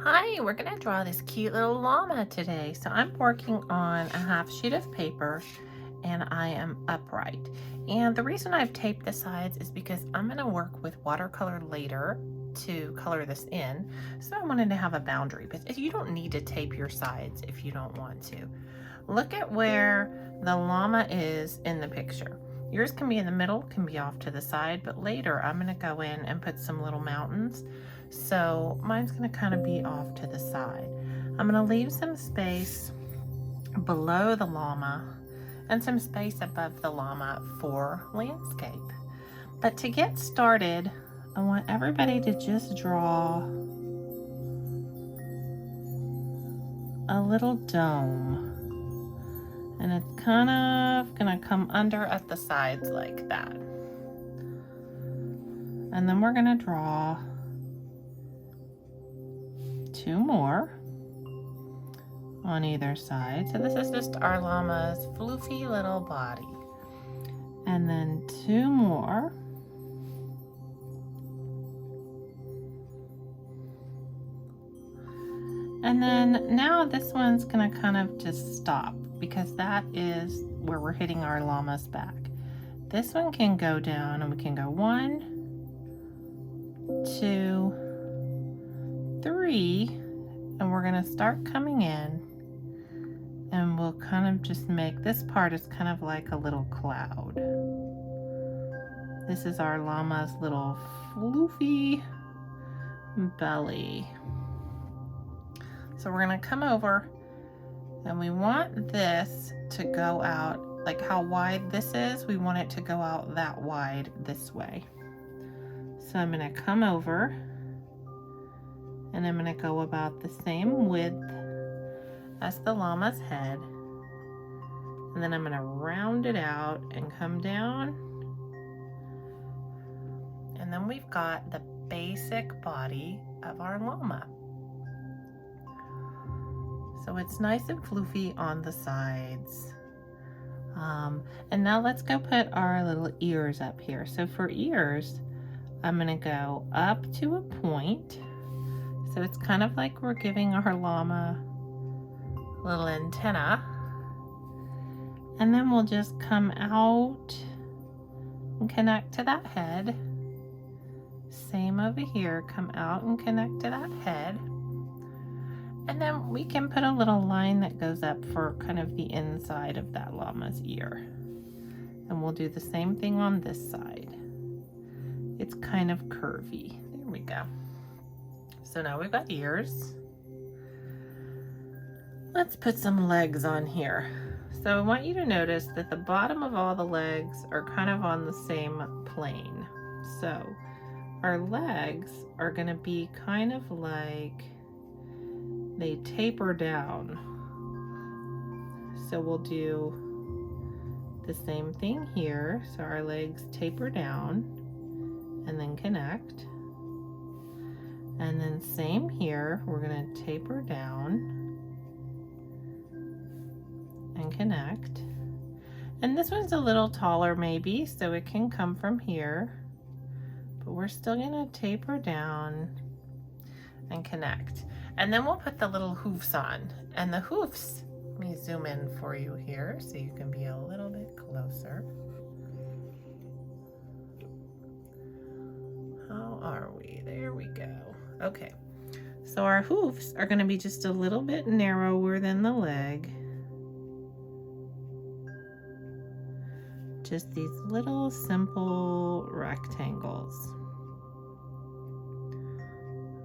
Hi, we're gonna draw this cute little llama today. So I'm working on a half sheet of paper and I am upright. And the reason I've taped the sides is because I'm gonna work with watercolor later to color this in. So I wanted to have a boundary, but you don't need to tape your sides if you don't want to. Look at where the llama is in the picture. Yours can be in the middle, can be off to the side, but later I'm gonna go in and put some little mountains. So mine's gonna kind of be off to the side. I'm gonna leave some space below the llama and some space above the llama for landscape. But to get started, I want everybody to just draw a little dome. And it's kind of gonna come under at the sides like that. And then we're gonna draw two more on either side. So this is just our llama's floofy little body. And then two more. And then now this one's gonna kind of just stop because that is where we're hitting our llama's back. This one can go down and we can go 1, 2, 3, and we're gonna start coming in and we'll kind of just make this part is kind of like a little cloud. This is our llama's little floofy belly. So we're gonna come over and we want this to go out, like how wide this is, we want it to go out that wide this way. So I'm gonna come over and I'm gonna go about the same width as the llama's head. And then I'm gonna round it out and come down. And then we've got the basic body of our llama. So it's nice and floofy on the sides. And now let's go put our little ears up here. So for ears, I'm gonna go up to a point. So it's kind of like we're giving our llama a little antenna. And then we'll just come out and connect to that head. Same over here, come out and connect to that head. And then we can put a little line that goes up for kind of the inside of that llama's ear. And we'll do the same thing on this side. It's kind of curvy. There we go. So now we've got ears. Let's put some legs on here. So I want you to notice that the bottom of all the legs are kind of on the same plane. So our legs are going to be kind of like they taper down. So we'll do the same thing here. So our legs taper down and then connect. And then same here, we're gonna taper down and connect. And this one's a little taller maybe, so it can come from here, but we're still gonna taper down and connect. And then we'll put the little hoofs on. And the hoofs, let me zoom in for you here so you can be a little bit closer. How are we? There we go. Okay, so our hoofs are going to be just a little bit narrower than the leg. Just these little simple rectangles.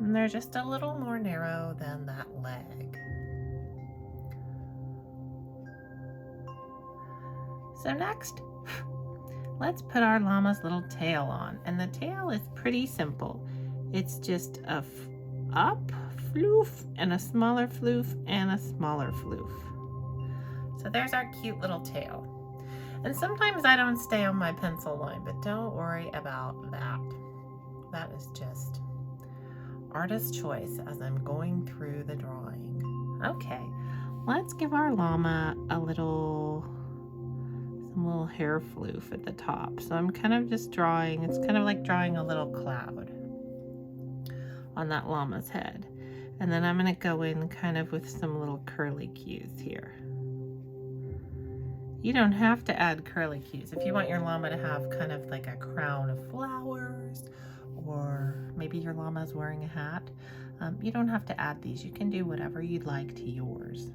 And they're just a little more narrow than that leg. So next, let's put our llama's little tail on. And the tail is pretty simple. It's just a up floof and a smaller floof and a smaller floof. So there's our cute little tail. And sometimes I don't stay on my pencil line, but don't worry about that. That is just artist's choice as I'm going through the drawing. Okay, let's give our llama some little hair floof at the top. So I'm kind of just drawing, it's kind of like drawing a little cloud on that llama's head. And then I'm going to go in kind of with some little curly cues here. You don't have to add curly cues. If you want your llama to have kind of like a crown of flowers, or maybe your llama's wearing a hat, you don't have to add these. You can do whatever you'd like to yours.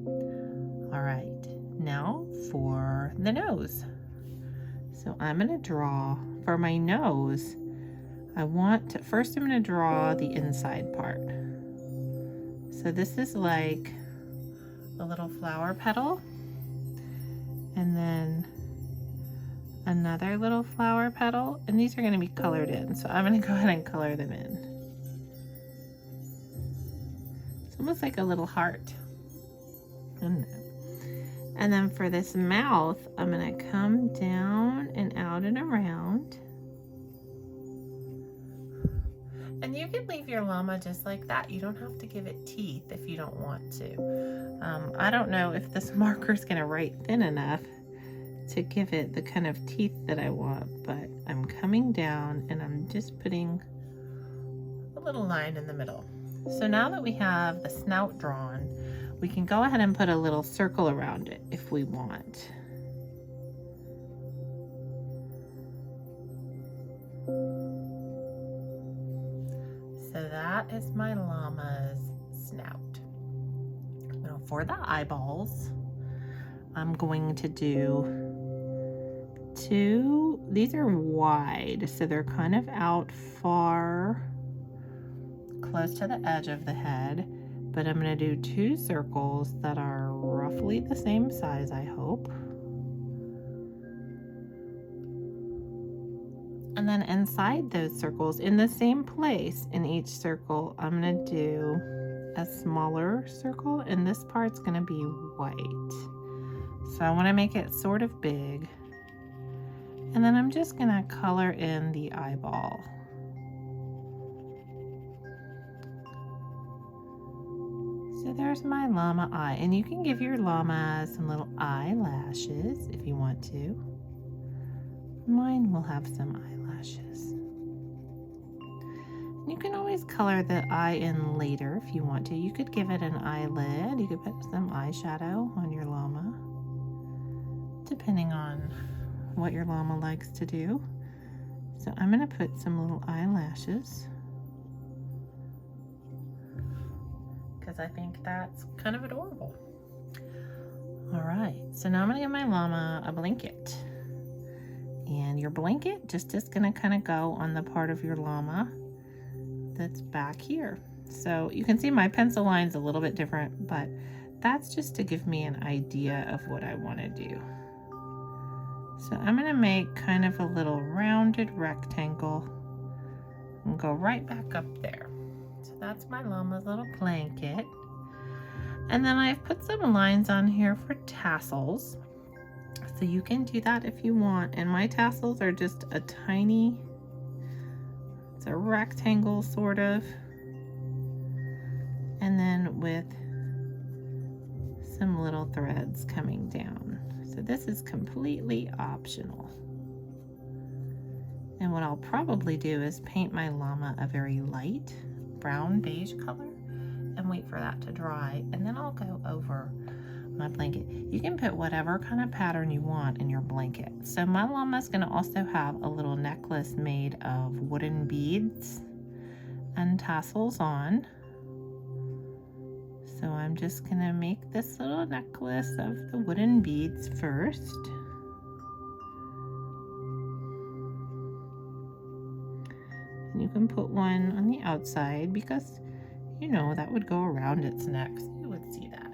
All right, now for the nose. So I'm going to draw for my nose. First I'm going to draw the inside part. So this is like a little flower petal, and then another little flower petal, and these are going to be colored in. So I'm going to go ahead and color them in. It's almost like a little heart. And then for this mouth, I'm going to come down and out and around. And you can leave your llama just like that. You don't have to give it teeth if you don't want to. I don't know if this marker is going to write thin enough to give it the kind of teeth that I want, but I'm coming down and I'm just putting a little line in the middle. So now that we have the snout drawn, we can go ahead and put a little circle around it if we want. So that is my llama's snout. Now for the eyeballs, I'm going to do two. These are wide, so they're kind of out far, close to the edge of the head. But I'm going to do two circles that are roughly the same size, I hope. And then inside those circles, in the same place in each circle, I'm going to do a smaller circle, and this part's going to be white. So I want to make it sort of big. And then I'm just going to color in the eyeball. So there's my llama eye, and you can give your llama some little eyelashes if you want to. Mine will have some eyelashes. You can always color the eye in later if you want to. You could give it an eyelid. You could put some eyeshadow on your llama, depending on what your llama likes to do. So I'm going to put some little eyelashes, because I think that's kind of adorable. All right, so now I'm gonna give my llama a blanket. And your blanket just is gonna kind of go on the part of your llama that's back here. So you can see my pencil line's a little bit different, but that's just to give me an idea of what I wanna do. So I'm gonna make kind of a little rounded rectangle and go right back up there. So that's my llama's little blanket. And then I've put some lines on here for tassels. So you can do that if you want. And my tassels are just a tiny, it's a rectangle sort of. And then with some little threads coming down. So this is completely optional. And what I'll probably do is paint my llama a very light brown beige color and wait for that to dry, and then I'll go over my blanket. You can put whatever kind of pattern you want in your blanket. So my llama is going to also have a little necklace made of wooden beads and tassels on. So I'm just going to make this little necklace of the wooden beads first. You can put one on the outside because, you know, that would go around its neck, so you would see that.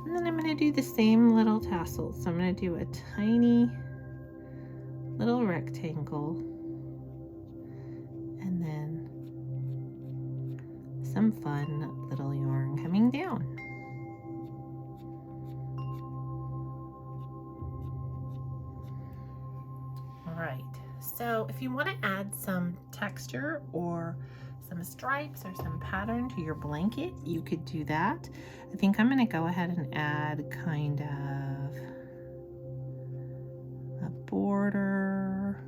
And then I'm going to do the same little tassels. So I'm going to do a tiny little rectangle and then some fun little yarn coming down. All right. So if you want to add some texture or some stripes or some pattern to your blanket, you could do that. I think I'm going to go ahead and add kind of a border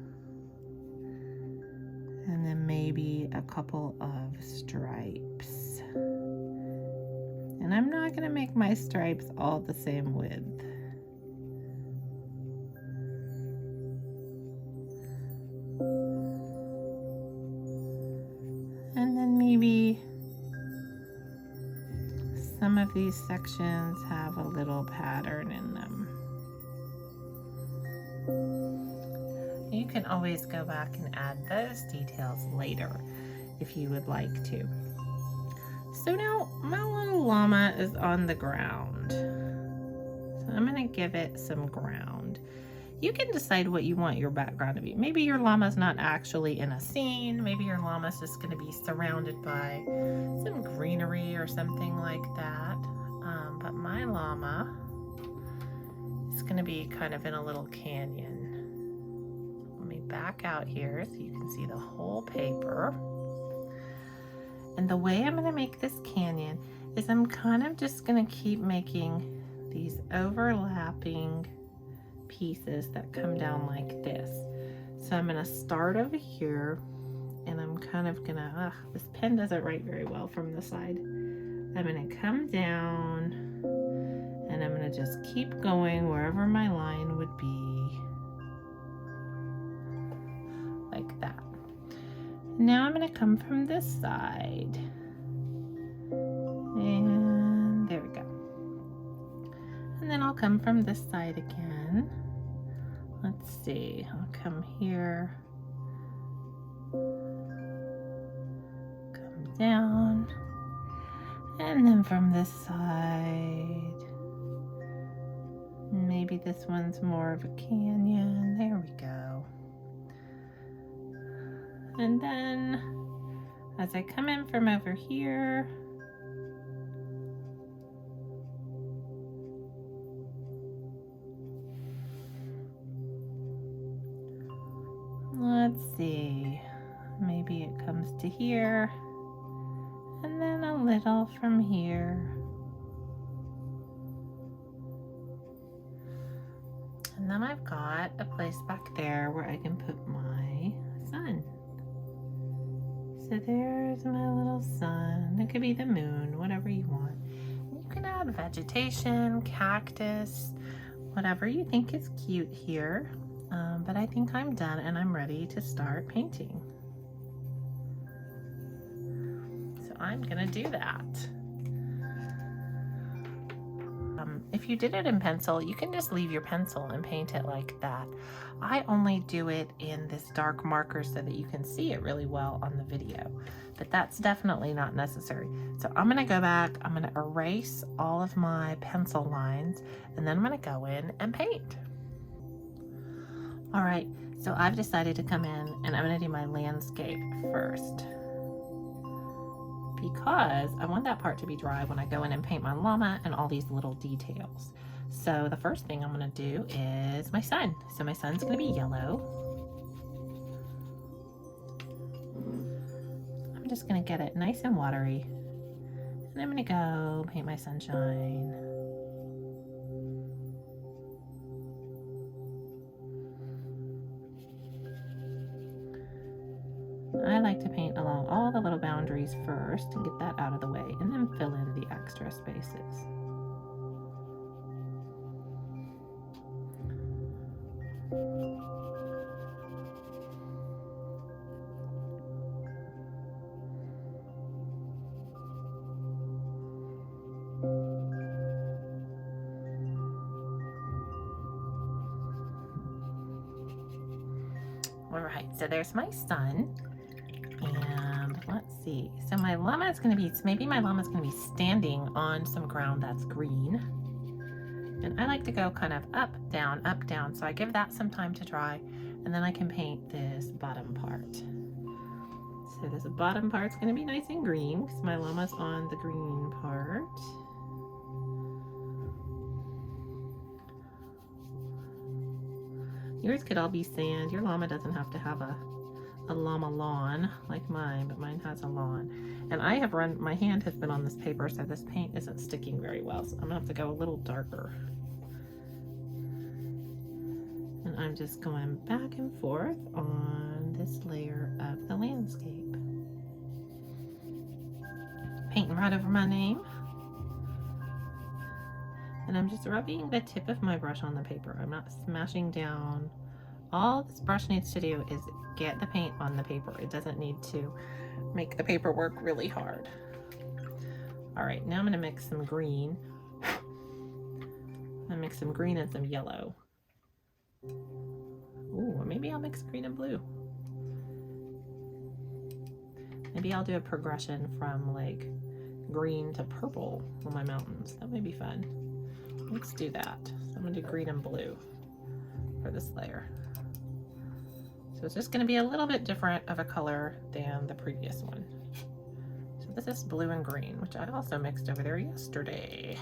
and then maybe a couple of stripes. I'm not going to make my stripes all the same width. And then maybe some of these sections have a little pattern in them. You can always go back and add those details later if you would like to. So now my little llama is on the ground. So I'm going to give it some ground. You can decide what you want your background to be. Maybe your llama's not actually in a scene. Maybe your llama's just going to be surrounded by some greenery or something like that. But my llama is going to be kind of in a little canyon. Let me back out here so you can see the whole paper. And the way I'm going to make this canyon is I'm kind of just going to keep making these overlapping pieces that come down like this. So I'm going to start over here, and I'm kind of going to, this pen doesn't write very well from the side. I'm going to come down, and I'm going to just keep going wherever my line would be, like that. Now I'm going to come from this side, and there we go. And then I'll come from this side again. Let's see, I'll come here, come down, and then from this side, maybe this one's more of a canyon. There we go. And then as I come in from over here, let's see, maybe it comes to here, and then a little from here. And then I've got a place back there where I can put my sun. So there's my little sun. It could be the moon, whatever you want. You can add vegetation, cactus, whatever you think is cute here. But I think I'm done and I'm ready to start painting. So I'm gonna do that. If you did it in pencil, you can just leave your pencil and paint it like that. I only do it in this dark marker so that you can see it really well on the video, but that's definitely not necessary. So I'm gonna go back, I'm gonna erase all of my pencil lines, and then I'm gonna go in and paint. All right, so I've decided to come in and I'm gonna do my landscape first, because I want that part to be dry when I go in and paint my llama and all these little details. So the first thing I'm gonna do is my sun. So my sun's gonna be yellow. I'm just gonna get it nice and watery. And I'm gonna go paint my sunshine. I like to paint along all the little boundaries first and get that out of the way, and then fill in the extra spaces. All right, so there's my sun. And let's see, so my llama is going to be, maybe my llama is going to be standing on some ground that's green. And I like to go kind of up, down. So I give that some time to dry, and then I can paint this bottom part. So this bottom part's going to be nice and green because my llama's on the green part. Yours could all be sand. Your llama doesn't have to have a llama lawn like mine, but mine has a lawn. And I have run, my hand has been on this paper, so this paint isn't sticking very well. So I'm gonna have to go a little darker. And I'm just going back and forth on this layer of the landscape. Painting right over my name. And I'm just rubbing the tip of my brush on the paper. I'm not smashing down. All this brush needs to do is get the paint on the paper. It doesn't need to make the paper work really hard. All right, now I'm gonna mix some green. I'm gonna mix some green and some yellow. Ooh, or maybe I'll mix green and blue. Maybe I'll do a progression from like green to purple on my mountains. That might be fun. Let's do that. So I'm gonna do green and blue for this layer. So it's just gonna be a little bit different of a color than the previous one. So this is blue and green, which I also mixed over there yesterday.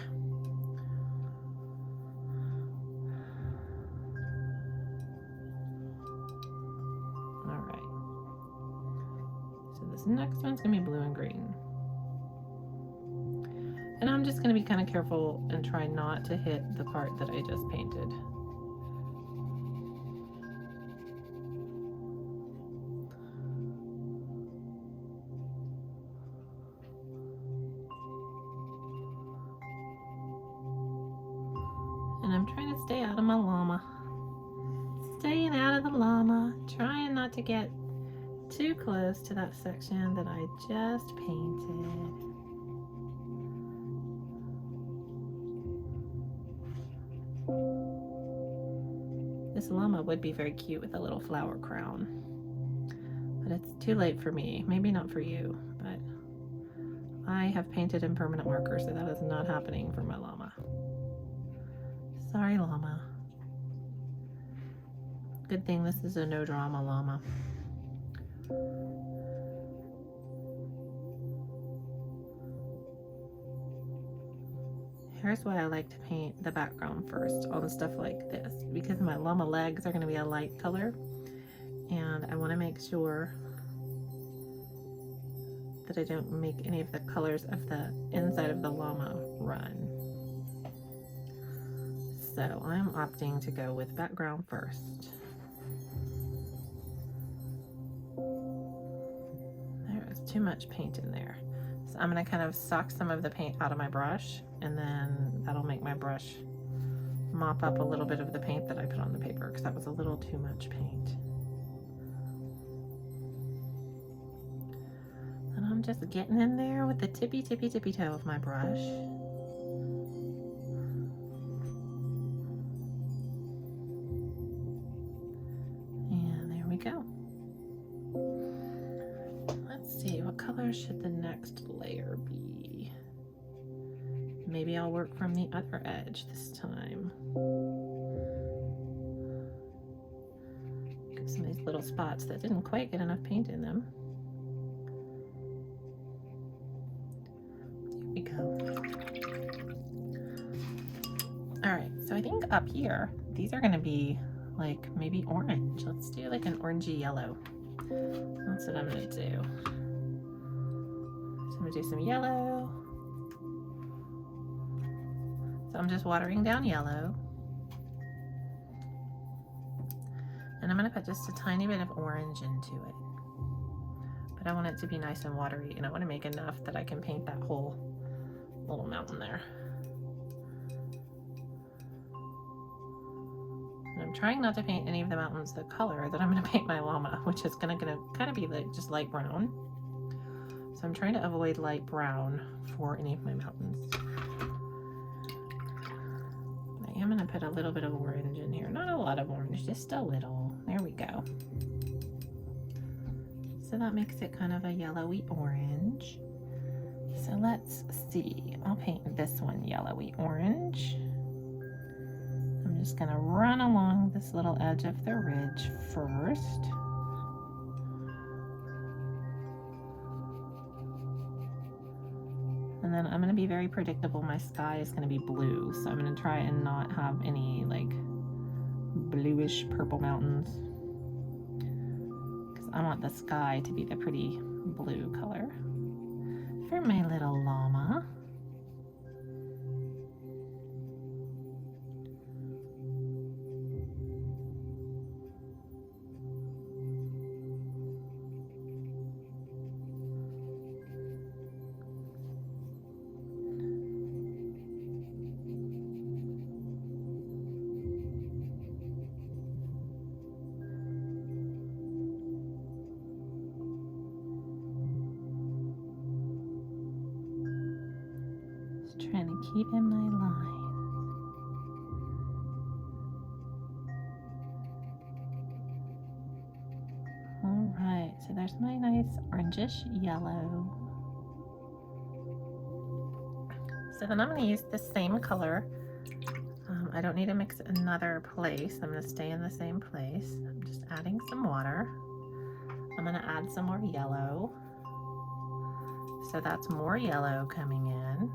All right. So this next one's gonna be blue and green. And I'm just gonna be kind of careful and try not to hit the part that I just painted. And I'm trying to stay out of my llama. Staying out of the llama, trying not to get too close to that section that I just painted. This llama would be very cute with a little flower crown, but it's too late for me. Maybe not for you, but I have painted in permanent marker, so that is not happening for my llama. Sorry, llama. Good thing this is a no drama llama. Here's why I like to paint the background first on stuff like this, because my llama legs are going to be a light color, and I want to make sure that I don't make any of the colors of the inside of the llama run. So I'm opting to go with background first. There is too much paint in there. So I'm going to kind of suck some of the paint out of my brush, and then that'll make my brush mop up a little bit of the paint that I put on the paper, because that was a little too much paint. And I'm just getting in there with the tippy toe of my brush. And there we go. Let's see, what color should the next layer be? Maybe I'll work from the other edge this time. Get some of these little spots that didn't quite get enough paint in them. There we go. All right, so I think up here, these are gonna be like maybe orange. Let's do like an orangey yellow. That's what I'm gonna do. So I'm gonna do some yellow. So I'm just watering down yellow. And I'm gonna put just a tiny bit of orange into it. But I want it to be nice and watery, and I wanna make enough that I can paint that whole little mountain there. And I'm trying not to paint any of the mountains the color that I'm gonna paint my llama, which is gonna kind of be like just light brown. So I'm trying to avoid light brown for any of my mountains. I'm gonna put a little bit of orange in here. Not a lot of orange, just a little. There we go. So that makes it kind of a yellowy orange. So let's see. I'll paint this one yellowy orange. I'm just gonna run along this little edge of the ridge first. And then I'm gonna be very predictable. My sky is gonna be blue, so I'm gonna try and not have any like bluish purple mountains, because I want the sky to be the pretty blue color for my little llama. Trying to keep in my line. All right, so there's my nice orangish yellow. So then I'm going to use the same color. I don't need to mix another place. I'm going to stay in the same place. I'm just adding some water. I'm going to add some more yellow. So that's more yellow coming in.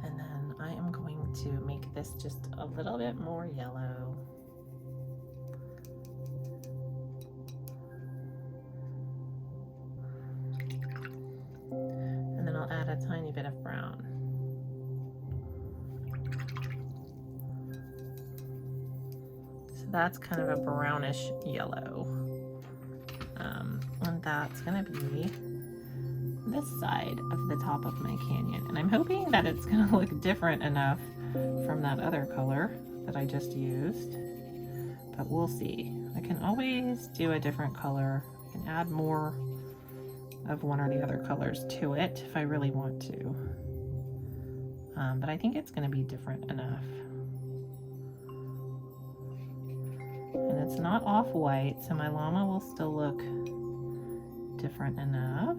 And then I am going to make this just a little bit more yellow. And then I'll add a tiny bit of brown. So that's kind of a brownish yellow. And that's gonna be this side of the top of my canyon. And I'm hoping that it's gonna look different enough from that other color that I just used, but we'll see. I can always do a different color. I can add more of one or the other colors to it if I really want to. But I think it's going to be different enough. And it's not off-white, so my llama will still look different enough.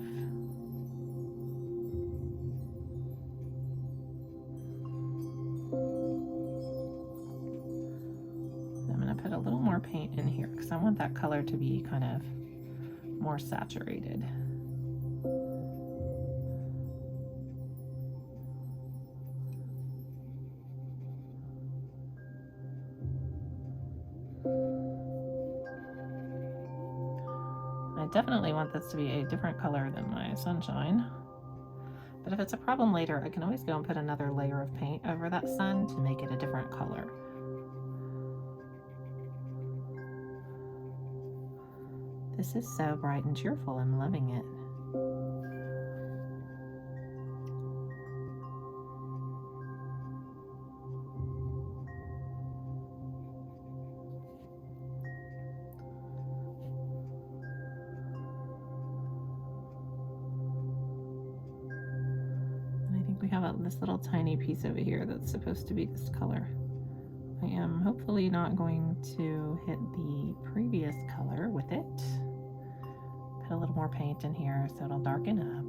I'm going to put a little more paint in here because I want that color to be kind of more saturated. I definitely want this to be a different color than my sunshine. But if it's a problem later, I can always go and put another layer of paint over that sun to make it a different color. This is so bright and cheerful. I'm loving it. We have this little tiny piece over here that's supposed to be this color. I am hopefully not going to hit the previous color with it. Put a little more paint in here so it'll darken up.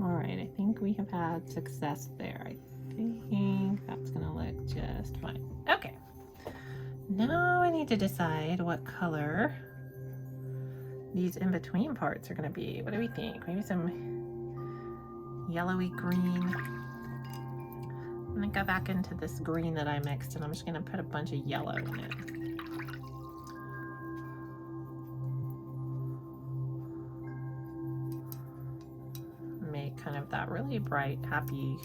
All right, I think we have had success there. I think that's gonna look just fine. Okay, now I need to decide what color these in-between parts are gonna be. What do we think? Maybe some yellowy green. I'm gonna go back into this green that I mixed and I'm just gonna put a bunch of yellow in it. Make kind of that really bright, happy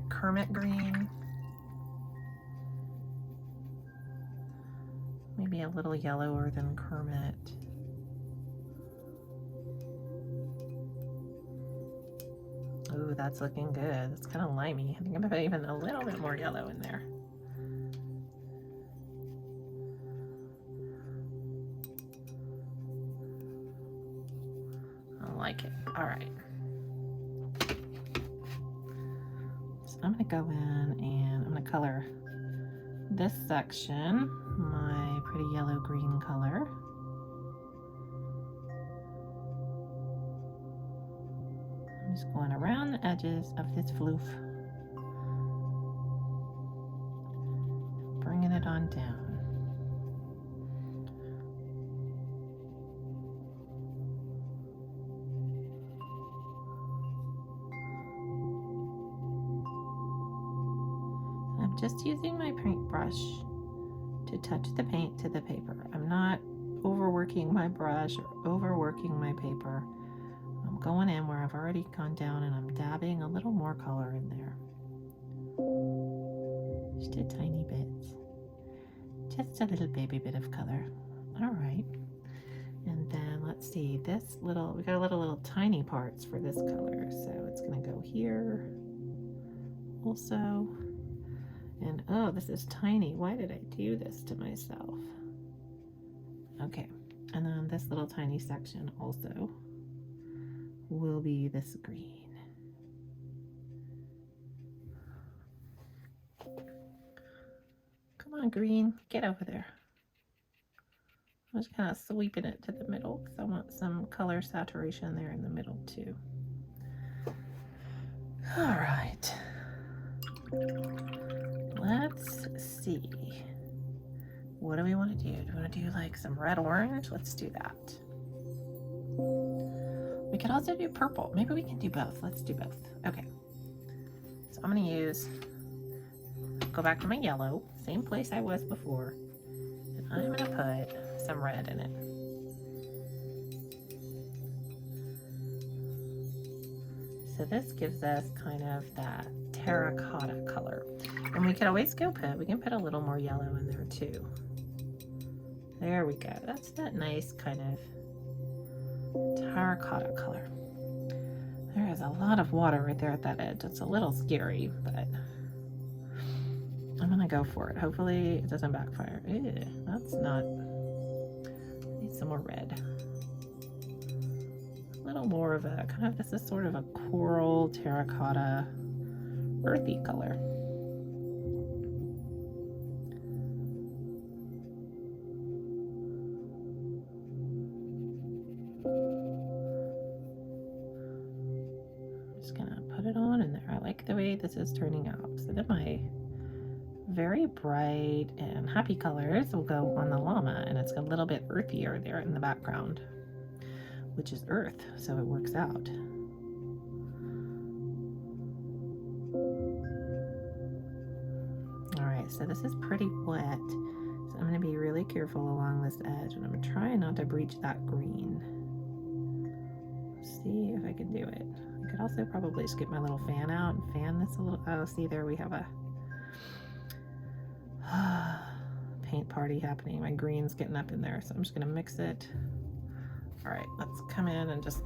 Kermit green. Maybe a little yellower than Kermit. Ooh, that's looking good. It's kind of limey. I think I'm gonna put even a little bit more yellow in there. I like it. All right. I'm gonna go in and I'm gonna color this section my pretty yellow green color. I'm just going around the edges of this floof, bringing it on down. Just using my paintbrush to touch the paint to the paper. I'm not overworking my brush or overworking my paper. I'm going in where I've already gone down and I'm dabbing a little more color in there. Just a tiny bit. Just a little baby bit of color. All right. And then let's let's see, we got a little tiny parts for this color. So it's gonna go here also. And oh, this is tiny. Why did I do this to myself? Okay, and then this little tiny section also will be this green. Come on, green, get over there. I'm just kind of sweeping it to the middle because I want some color saturation there in the middle too. All right. Let's see. What do we want to do? Do we want to do like some red orange? Let's do that. We could also do purple. Maybe we can do both. Let's do both. Okay. So I'm going to go back to my yellow, same place I was before. And I'm going to put some red in it. So this gives us kind of that terracotta color. And we could always we can put a little more yellow in there too. There we go. That's that nice kind of terracotta color. There is a lot of water right there at that edge. It's a little scary, but I'm gonna go for it. Hopefully it doesn't backfire. Ew, that's not, I need some more red. A little more of a kind of, this is sort of a coral terracotta earthy color. I'm just gonna put it on in there. I like the way this is turning out. So that my very bright and happy colors will go on the llama, and it's a little bit earthier there in the background, which is earth, so it works out. All right, so this is pretty wet, so I'm going to be really careful along this edge, and I'm trying not to breach that green. See if I can do it. I could also probably just get my little fan out and fan this a little. Oh, see, there we have a paint party happening. My green's getting up in there, so I'm just going to mix it. All right, let's come in and just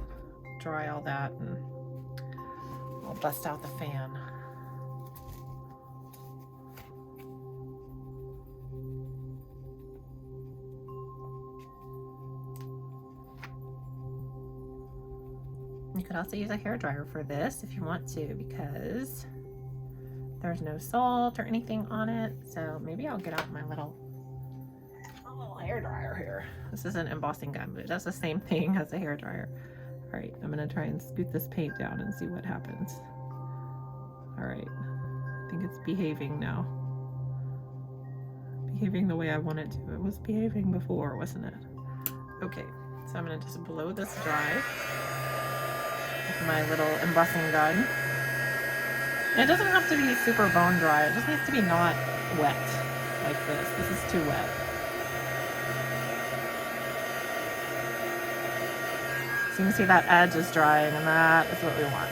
dry all that, and I'll bust out the fan. You could also use a hairdryer for this if you want to, because there's no salt or anything on it. So maybe I'll get out my little hairdryer here. This is an embossing gun, but it does the same thing as a hairdryer. All right, I'm gonna try and scoot this paint down and see what happens. All right, I think it's behaving now. Behaving the way I want it to. It was behaving before, wasn't it? Okay, so I'm gonna just blow this dry with my little embossing gun. And it doesn't have to be super bone dry. It just needs to be not wet like this. This is too wet. So you can see that edge is drying, and that is what we want.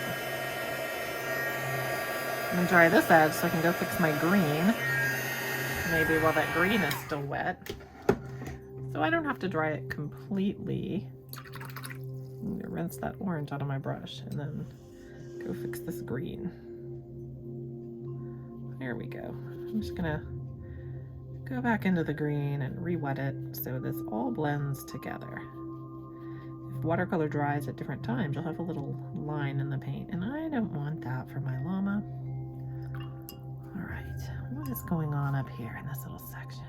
I'm gonna dry this edge so I can go fix my green. Maybe while that green is still wet. So I don't have to dry it completely. I'm gonna rinse that orange out of my brush and then go fix this green. There we go. I'm just gonna go back into the green and re-wet it so this all blends together. If watercolor dries at different times, you'll have a little line in the paint, and I don't want that for my llama. All right, what is going on up here in this little section?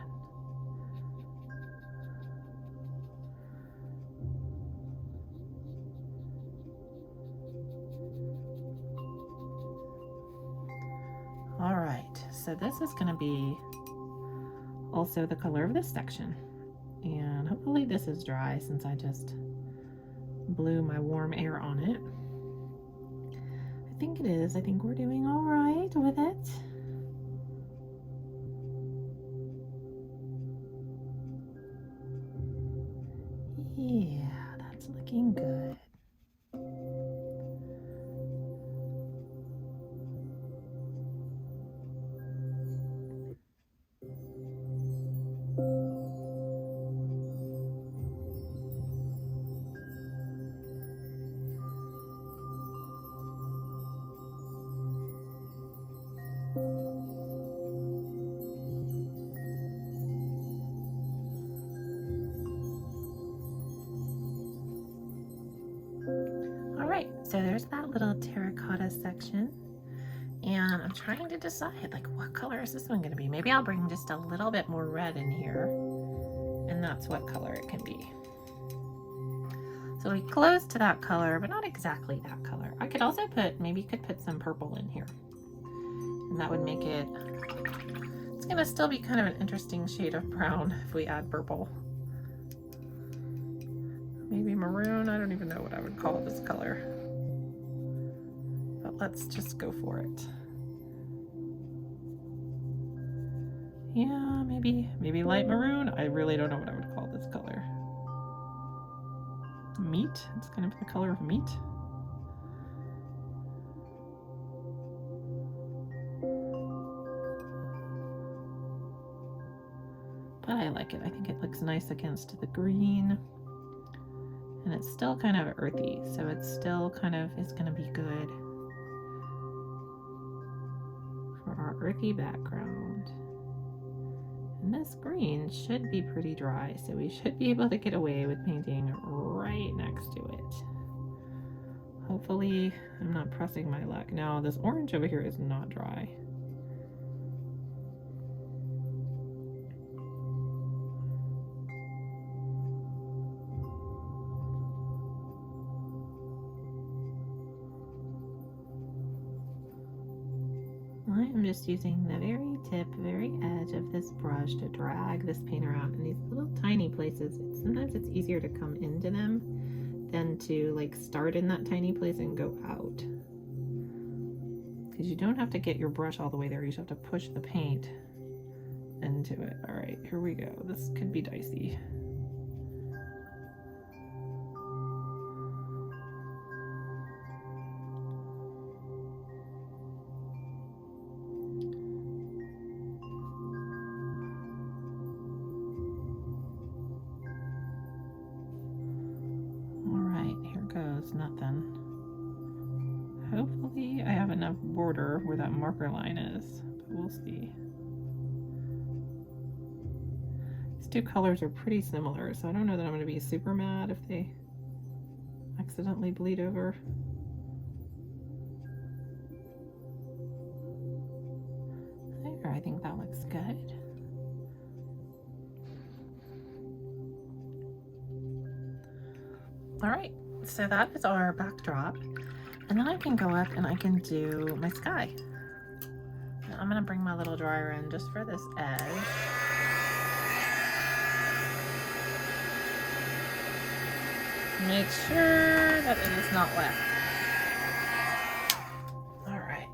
All right, so this is going to be also the color of this section, and hopefully this is dry since I just blew my warm air on it. I think it is. I think we're doing all right with it. Yeah, that's looking good. So there's that little terracotta section. And I'm trying to decide, like, what color is this one going to be? Maybe I'll bring just a little bit more red in here, and that's what color it can be. So we close to that color, but not exactly that color. I could also put, maybe you could put some purple in here, and that would make it, it's going to still be kind of an interesting shade of brown if we add purple. Maybe maroon, I don't even know what I would call this color. But let's just go for it. Yeah, maybe light maroon. I really don't know what I would call this color. Meat, it's kind of the color of meat. But I like it. I think it looks nice against the green. And it's still kind of earthy, so it's still kind of, it's gonna be good for our earthy background. And this green should be pretty dry, so we should be able to get away with painting right next to it. Hopefully, I'm not pressing my luck. Now, this orange over here is not dry. I'm just using the very tip, very edge of this brush to drag this paint around in these little tiny places. Sometimes it's easier to come into them than to like start in that tiny place and go out. Because you don't have to get your brush all the way there, you just have to push the paint into it. All right, here we go. This could be dicey. Nothing. Hopefully I have enough border where that marker line is, but we'll see. These two colors are pretty similar, so I don't know that I'm going to be super mad if they accidentally bleed over. There, I think that looks good. All right. So that is our backdrop, and then I can go up and I can do my sky. Now I'm going to bring my little dryer in just for this edge. Make sure that it is not wet. All right.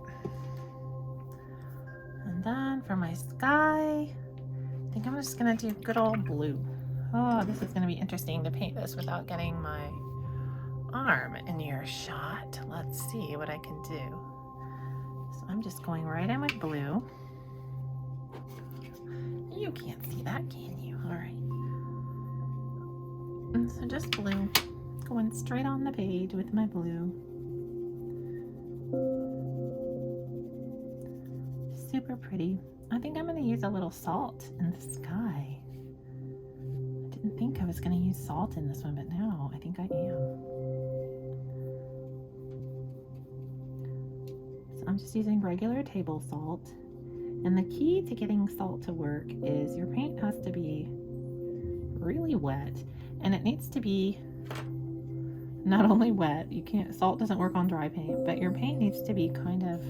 And then for my sky, I think I'm just going to do good old blue. Oh, this is going to be interesting to paint this without getting my arm in your shot. Let's see what I can do. So I'm just going right in with blue. You can't see that, can you? All right. And so just blue, going straight on the page with my blue. Super pretty. I think I'm going to use a little salt in the sky. I didn't think I was going to use salt in this one, but now I think I am. I'm just using regular table salt, and the key to getting salt to work is your paint has to be really wet, and it needs to be not only wet, salt doesn't work on dry paint, but your paint needs to be kind of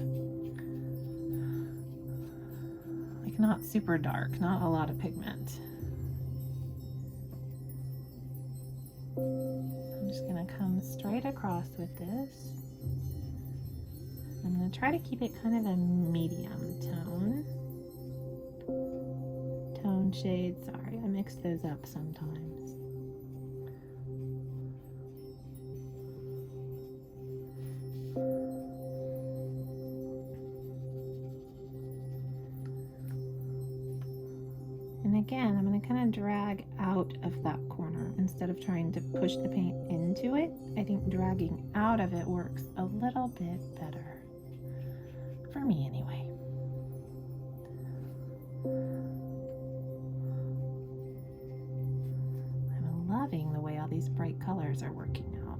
like not super dark, not a lot of pigment. I'm just going to come straight across with this. I'm going to try to keep it kind of a medium tone shade. Sorry, I mix those up sometimes. And again, I'm going to kind of drag out of that corner instead of trying to push the paint into it. I think dragging out of it works a little bit better. For me anyway. I'm loving the way all these bright colors are working out.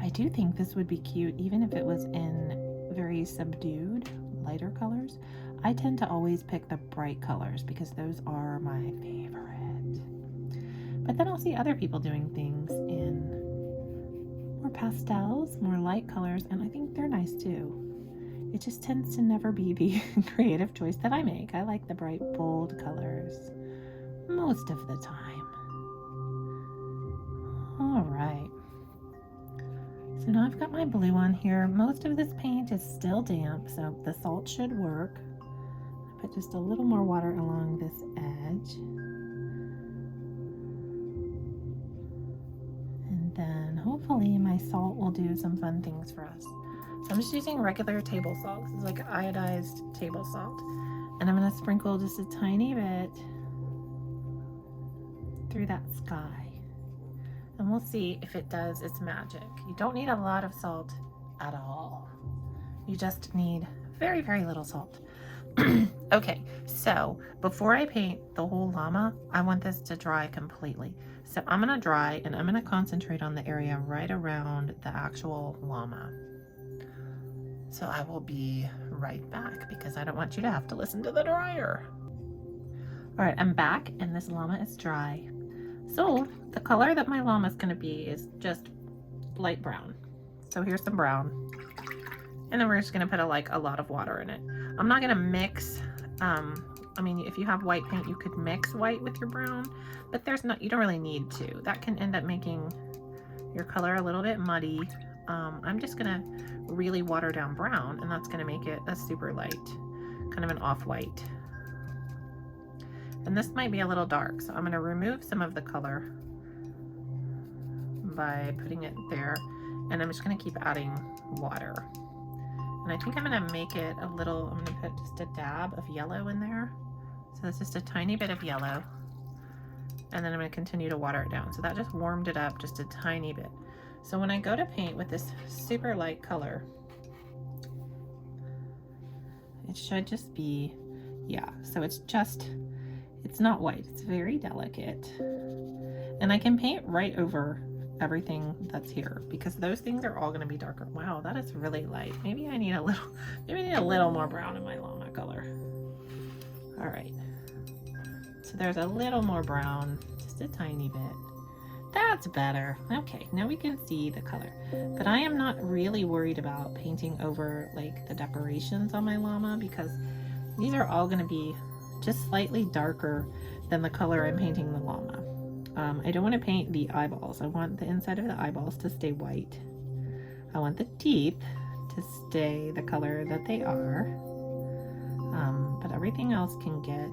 I I do think this would be cute even if it was in very subdued, lighter colors. I tend to always pick the bright colors because those are my favorite. But then I'll see other people doing things in more pastels, more light colors, and I think they're nice too. It just tends to never be the creative choice that I make. I like the bright, bold colors most of the time. All right. So now I've got my blue on here. Most of this paint is still damp, so the salt should work. Put just a little more water along this edge. And then hopefully my salt will do some fun things for us. So I'm just using regular table salt. This is like iodized table salt. And I'm going to sprinkle just a tiny bit through that sky. And we'll see if it does its magic. You don't need a lot of salt at all. You just need very, very little salt. Okay, so before I paint the whole llama, I want this to dry completely. So I'm going to dry and I'm going to concentrate on the area right around the actual llama. So I will be right back because I don't want you to have to listen to the dryer. All right, I'm back and this llama is dry. So the color that my llama is going to be is just light brown. So here's some brown. And then we're just going to put a lot of water in it. I'm not going to mix, I mean, if you have white paint, you could mix white with your brown, but you don't really need to. That can end up making your color a little bit muddy. I'm just gonna really water down brown, and that's gonna make it a super light, kind of an off-white. And this might be a little dark, so I'm gonna remove some of the color by putting it there, and I'm just gonna keep adding water. And I think I'm gonna make it a little, I'm gonna put just a dab of yellow in there. So it's just a tiny bit of yellow. And then I'm gonna continue to water it down. So that just warmed it up just a tiny bit. So when I go to paint with this super light color, it should just be, yeah, so it's not white, it's very delicate. And I can paint right over everything that's here because those things are all gonna be darker. Wow, that is really light. Maybe I need a little more brown in my llama color. All right, so there's a little more brown, just a tiny bit. That's better. Okay, now we can see the color. But I am not really worried about painting over like the decorations on my llama because these are all going to be just slightly darker than the color I'm painting the llama. I don't want to paint the eyeballs. I want the inside of the eyeballs to stay white. I want the teeth to stay the color that they are. But everything else can get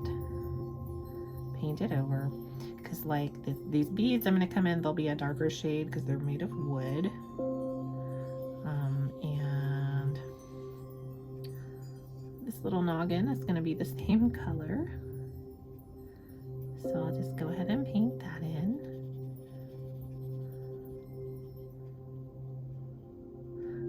painted over. Because like these beads, I'm going to come in, they'll be a darker shade because they're made of wood. And this little noggin is going to be the same color. So I'll just go ahead and paint that in.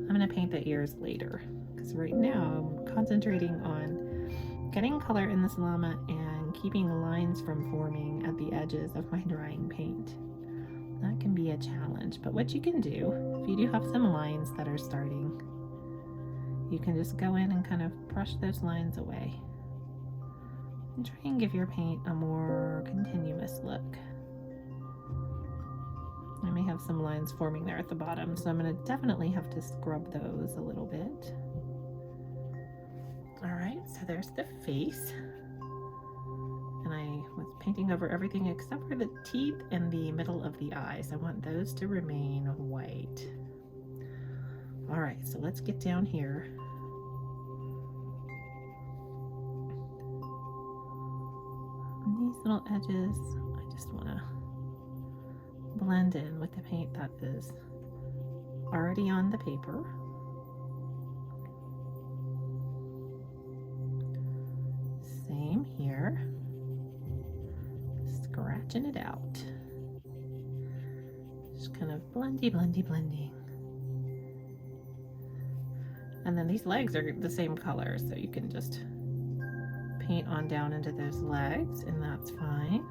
I'm going to paint the ears later because right now I'm concentrating on getting color in this llama and keeping lines from forming at the edges of my drying paint. That can be a challenge, but what you can do, if you do have some lines that are starting, you can just go in and kind of brush those lines away and try and give your paint a more continuous look. I may have some lines forming there at the bottom, so I'm going to definitely have to scrub those a little bit. All right, so there's the face. And I was painting over everything except for the teeth and the middle of the eyes. I want those to remain white. All right, so let's get down here. And these little edges, I just want to blend in with the paint that is already on the paper. Same here. Scratching it out. Just kind of blending. And then these legs are the same color, so you can just paint on down into those legs, and that's fine.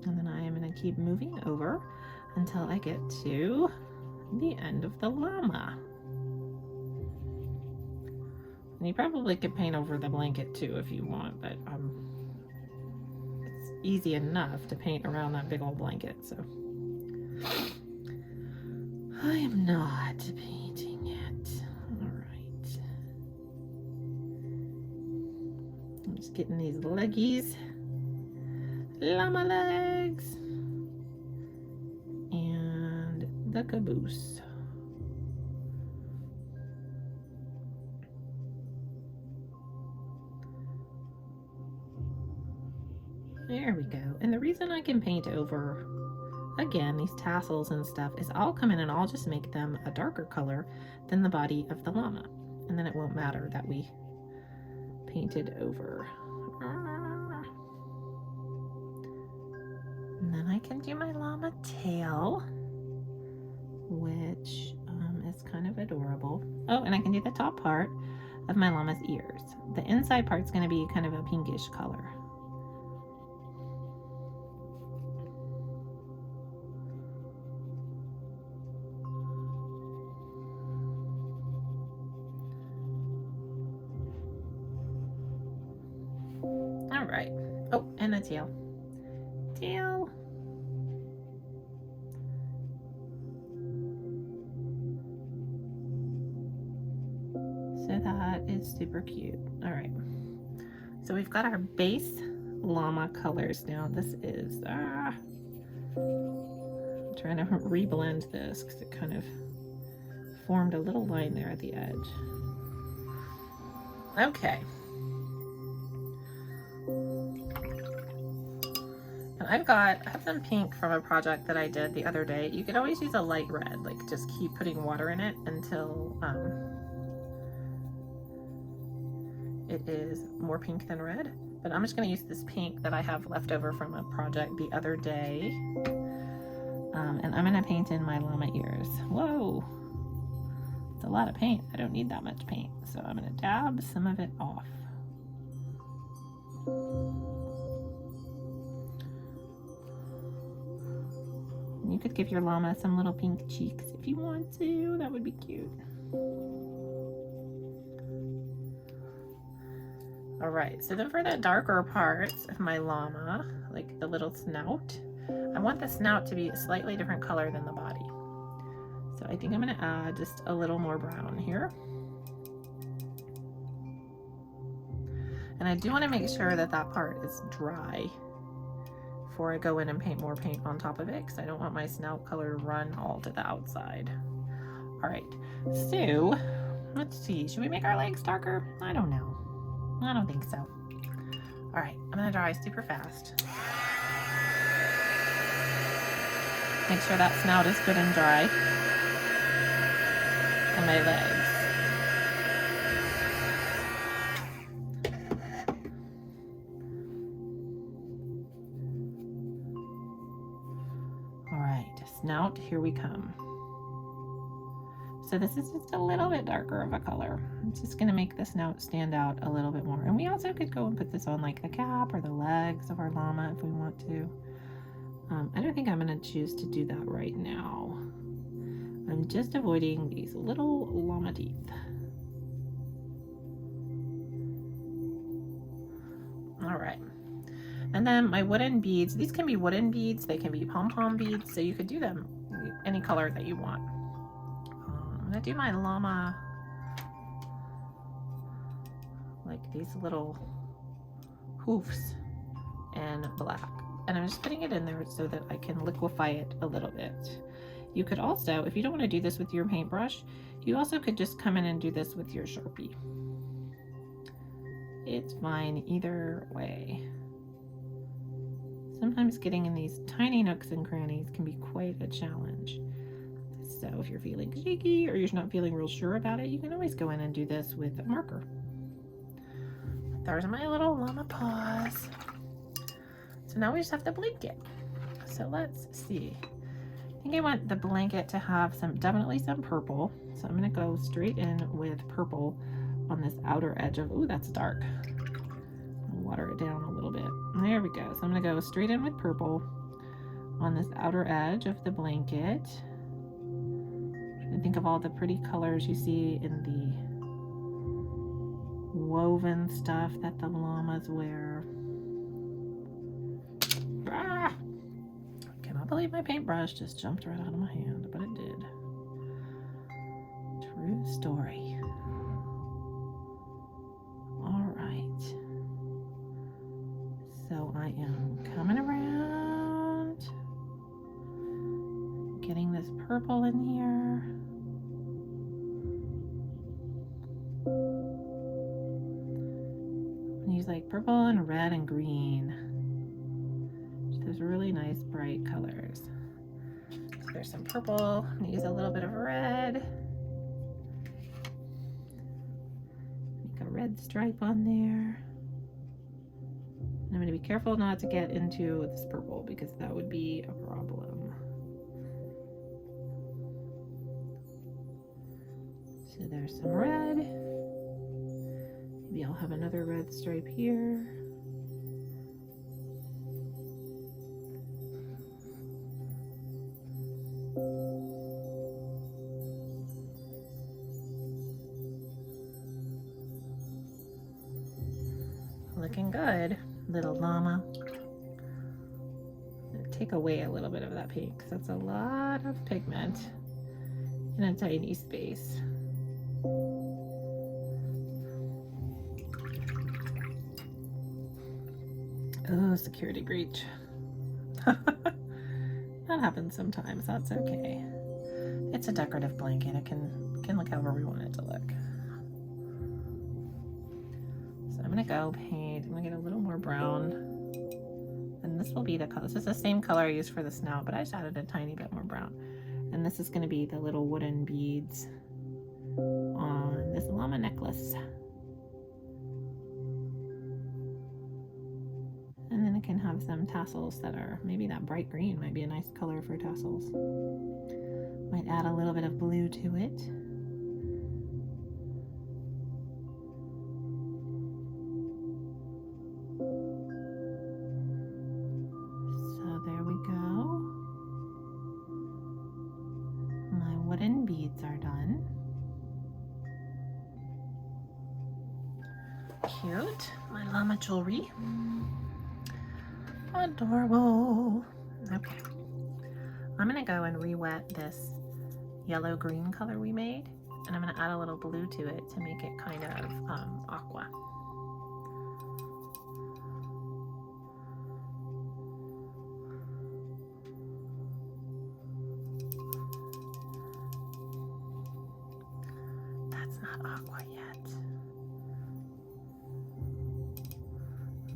And then I am going to keep moving over until I get to the end of the llama. And you probably could paint over the blanket too if you want, but it's easy enough to paint around that big old blanket, so. I am not painting it. All right. I'm just getting these leggies. Llama legs. And the caboose. There we go. And the reason I can paint over, again, these tassels and stuff is I'll come in and I'll just make them a darker color than the body of the llama. And then it won't matter that we painted over. And then I can do my llama tail, which is kind of adorable. Oh, and I can do the top part of my llama's ears. The inside part's going to be kind of a pinkish color. All right. Oh, and the tail. Tail. So that is super cute. All right. So we've got our base llama colors now. This is, I'm trying to reblend this because it kind of formed a little line there at the edge. Okay. And I have some pink from a project that I did the other day. You could always use a light red, like just keep putting water in it until it is more pink than red. But I'm just going to use this pink that I have left over from a project the other day. And I'm going to paint in my llama ears. Whoa! It's a lot of paint. I don't need that much paint. So I'm going to dab some of it off. You could give your llama some little pink cheeks if you want to. That would be cute. All right, so then for the darker parts of my llama, like the little snout, I want the snout to be a slightly different color than the body. So I think I'm gonna add just a little more brown here. And I do wanna make sure that that part is dry before I go in and paint more paint on top of it, because I don't want my snout color to run all to the outside. All right, so let's see, should we make our legs darker? I don't know. I don't think so. All right, I'm gonna dry super fast. Make sure that snout is good and dry. And my legs. Snout, here we come. So this is just a little bit darker of a color. It's just going to make the snout stand out a little bit more. And we also could go and put this on like the cap or the legs of our llama if we want to. I don't think I'm going to choose to do that right now. I'm just avoiding these little llama teeth. All right. And then my wooden beads, these can be wooden beads, they can be pom-pom beads, so you could do them any color that you want. I'm gonna do my llama like these little hooves in black. And I'm just putting it in there so that I can liquefy it a little bit. You could also, if you don't want to do this with your paintbrush, you also could just come in and do this with your Sharpie. It's fine either way. Sometimes getting in these tiny nooks and crannies can be quite a challenge. So if you're feeling shaky or you're not feeling real sure about it, you can always go in and do this with a marker. There's my little llama paws. So now we just have the blanket. So let's see. I think I want the blanket to have definitely some purple. So I'm gonna go straight in with purple on this outer edge of, ooh, that's dark. Water it down a little bit. There we go. So I'm going to go straight in with purple on this outer edge of the blanket. I think of all the pretty colors you see in the woven stuff that the llamas wear. Ah! Cannot believe my paintbrush just jumped right out of my hand, but it did. True story. All right. So I am coming around, getting this purple in here. Use like purple and red and green. Those really nice bright colors. So there's some purple. I'm gonna use a little bit of red. Make a red stripe on there. And I'm gonna be careful not to get into this purple because that would be a problem. So there's some red. Maybe I'll have another red stripe here. Looking good, little llama. Take away a little bit of that pink because that's a lot of pigment in a tiny space. Oh, security breach. That happens sometimes. That's okay. It's a decorative blanket. It can look however we want it to look. So I'm gonna go paint. I'm gonna get a little more brown, and this will be the color. This is the same color I used for the snout, but I just added a tiny bit more brown. And this is gonna be the little wooden beads on this llama necklace. And then it can have some tassels that are, maybe that bright green might be a nice color for tassels. Might add a little bit of blue to it. So there we go. My wooden beads are done. Cute. My llama jewelry. Adorable. Okay. I'm gonna go and re-wet this yellow-green color we made, and I'm gonna add a little blue to it to make it kind of aqua. That's not aqua yet.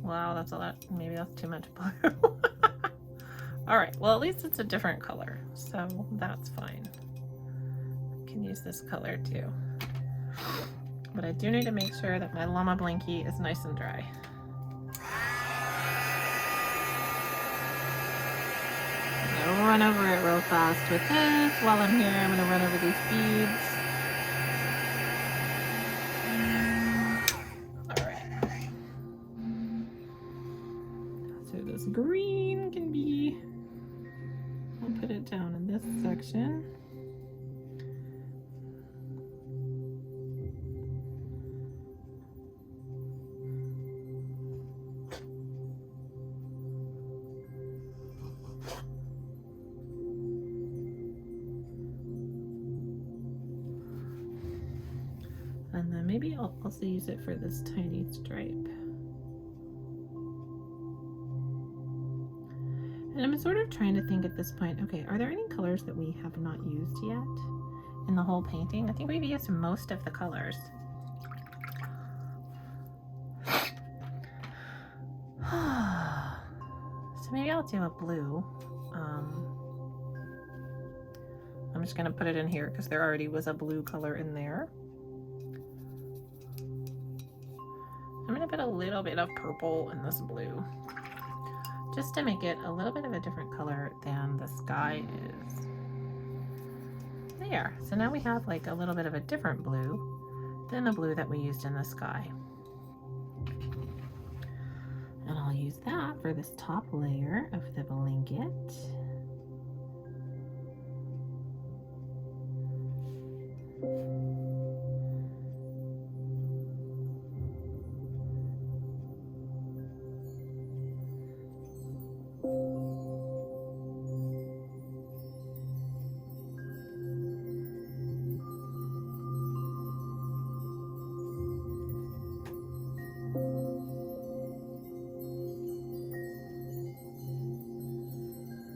Wow, that's a lot. Maybe that's too much blue. All right, well, at least it's a different color, so that's fine. I can use this color too. But I do need to make sure that my llama blankie is nice and dry. I'm gonna run over it real fast with this. While I'm here, I'm gonna run over these beads. Green can be, I'll put it down in this section. And then maybe I'll also use it for this tiny stripe. And I'm sort of trying to think at this point, okay, are there any colors that we have not used yet in the whole painting? I think we've used most of the colors. So maybe I'll do a blue. I'm just gonna put it in here because there already was a blue color in there. I'm gonna put a little bit of purple in this blue, just to make it a little bit of a different color than the sky is. There, so now we have like a little bit of a different blue than the blue that we used in the sky. And I'll use that for this top layer of the blanket.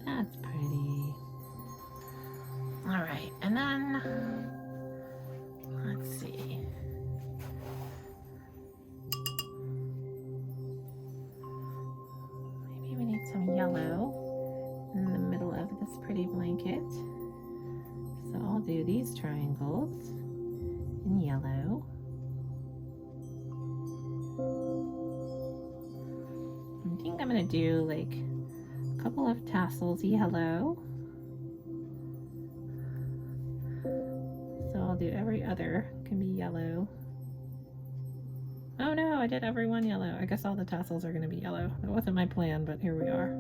That's pretty. All right, and then let's see. Maybe we need some yellow in the middle of this pretty blanket. So I'll do these triangles in yellow. I think I'm gonna do like a couple of tassels yellow. So I'll do every other can be yellow. Oh no, I did every one yellow. I guess all the tassels are gonna be yellow. That wasn't my plan, but here we are.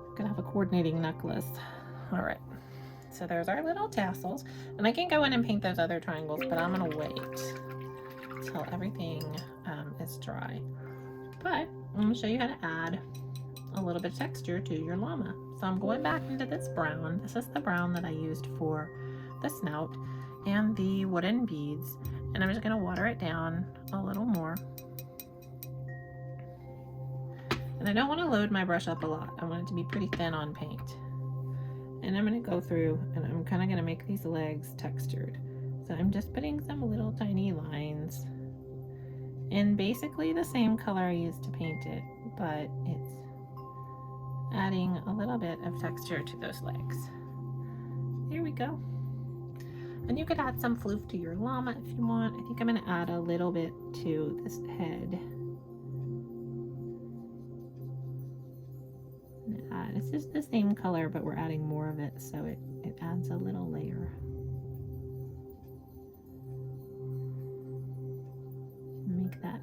I'm gonna have a coordinating necklace. All right, so there's our little tassels. And I can go in and paint those other triangles, but I'm gonna wait till everything is dry. But I'm gonna show you how to add a little bit of texture to your llama. So I'm going back into this brown. This is the brown that I used for the snout and the wooden beads. And I'm just gonna water it down a little more. And I don't wanna load my brush up a lot. I want it to be pretty thin on paint. And I'm gonna go through and I'm kinda gonna make these legs textured. So I'm just putting some little tiny lines in basically the same color I used to paint it, but it's adding a little bit of texture to those legs. There we go. And you could add some floof to your llama if you want. I think I'm gonna add a little bit to this head. It's just the same color, but we're adding more of it, so it adds a little layer. Make that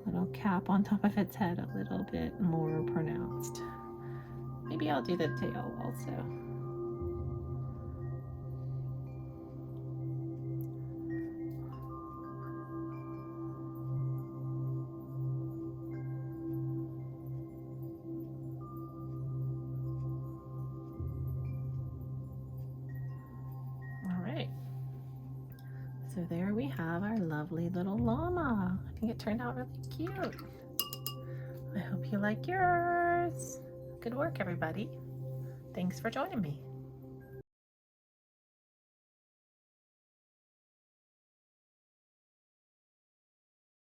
little cap on top of its head a little bit more pronounced. Maybe I'll do the tail also. So there we have our lovely little llama. I think it turned out really cute. I hope you like yours. Good work, everybody. Thanks for joining me.